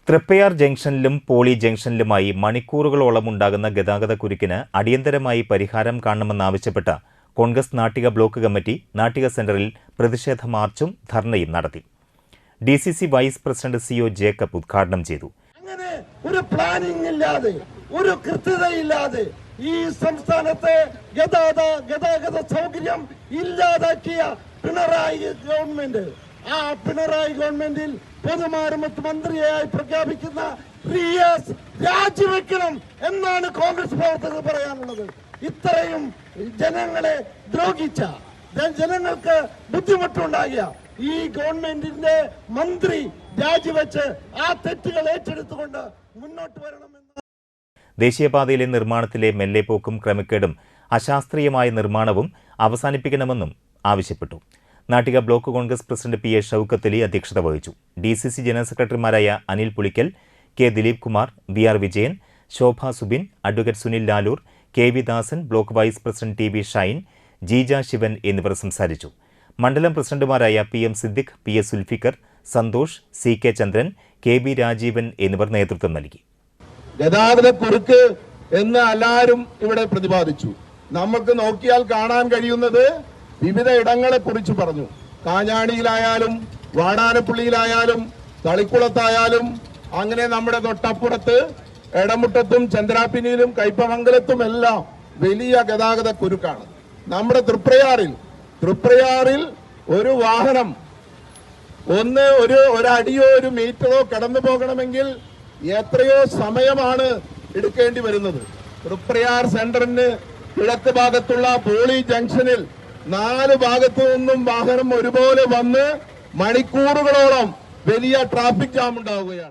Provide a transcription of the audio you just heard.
Triprayar ജംഗ്ഷനിലും poly ജംഗ്ഷനിലുമായി മണിക്കൂറുകളോളം ഉണ്ടാകുന്ന ഗതാഗതക്കുരുക്കിന് അടിയന്തരമായി പരിഹാരം കാണണമെന്നാവശ്യപ്പെട്ട് കോൺഗ്രസ് നാട്ടിക ബ്ലോക്ക് കമ്മിറ്റി നാട്ടിക സെന്ററിൽ പ്രതിഷേധ മാർച്ചും ധർണയും നടത്തി. DCC vice president CO Jacob ഉദ്ഘാടനം ചെയ്തു. അങ്ങനെ ഒരു പ്ലാനിംഗ് ഇല്ലാതെ, ഒരു കൃത്യതയില്ലാതെ ഈ സംസ്ഥാനത്തെ ഗതാഗത സൗകര്യം ഇല്ലാതാക്കിയ പിണറായി ഗവൺമെന്റ്, ആ പിണറായി ഗവൺമെന്റിൽ പൊതുമരാമത്ത് മന്ത്രിയായി പ്രഖ്യാപിക്കുന്ന റിയാസ് രാജിവെക്കണം എന്നാണ് കോൺഗ്രസ് പ്രവർത്തകർ പറയാനുള്ളത്. ഇത്രയും ജനങ്ങളെ ദ്രോഹിച്ച, ജനങ്ങൾക്ക് ബുദ്ധിമുട്ടുണ്ടാകിയ ഈ ഗവൺമെന്റിന്റെ മന്ത്രി രാജിവെച്ച് ആ തെറ്റുകൾ ഏറ്റെടുത്തുകൊണ്ട് മുന്നോട്ട് വരണമെന്ന്. ദേശീയപാതയിലെ നിർമ്മാണത്തിലെ മെല്ലെപ്പോക്കും ക്രമക്കേടും അശാസ്ത്രീയമായ നിർമ്മാണവും അവസാനിപ്പിക്കണമെന്നും ആവശ്യപ്പെട്ടു. Nattika block Congress president PA Shoukath Ali അധ്യക്ഷത വഹിച്ചു. DCC ജനറൽ സെക്രട്ടറിമാരായ Anil Pulikkal, K Dileep Kumar, VR Vijayan, Shobha Subin, advocate Sunil Lalur, KV Dasan, block vice president TB Shine, Jeeja Sivan എന്നിവർ സംസാരിച്ചു. മണ്ഡലം പ്രസിഡന്റുമാരായ PM Siddique, PS Zulfikar, Santhosh, CK ചന്ദ്രൻ, KB രാജീവൻ എന്നിവർ നേതൃത്വം നൽകി. ഗതാഗതക്കുരുക്ക് എന്ന് എല്ലാവരും ഇവിടെ പ്രതിപാദിച്ചു. നമുക്ക് നോക്കിയാൽ കാണാൻ കഴിയുന്നത് വിവിധ ഇടങ്ങളെ കുറിച്ച് പറഞ്ഞു. കാഞ്ഞാണിയിലായാലും വാടാനപ്പള്ളിയിലായാലും തളിക്കുളത്തായാലും അങ്ങനെ നമ്മുടെ തൊട്ടപ്പുറത്ത് എടമുട്ടത്തും ചന്ദ്രാപ്പിനിയിലും കയ്പമംഗലത്തും എല്ലാം വലിയ ഗതാഗത കുരുക്കാണ്. നമ്മുടെ തൃപ്രയാറിൽ ഒരു വാഹനം ഒരടിയോ ഒരു മീറ്ററോ കടന്നു പോകണമെങ്കിൽ എത്രയോ സമയമാണ് എടുക്കേണ്ടി വരുന്നത്. തൃപ്രയാർ സെന്ററിന് കിഴക്ക് ഭാഗത്തുള്ള പോളി ജംഗ്ഷനിൽ 4 ഭാഗത്തു നിന്നും വാഹനം ഒരുപോലെ വന്ന് മണിക്കൂറുകളോളം വലിയ ട്രാഫിക് ജാം ഉണ്ടാവുകയാണ്.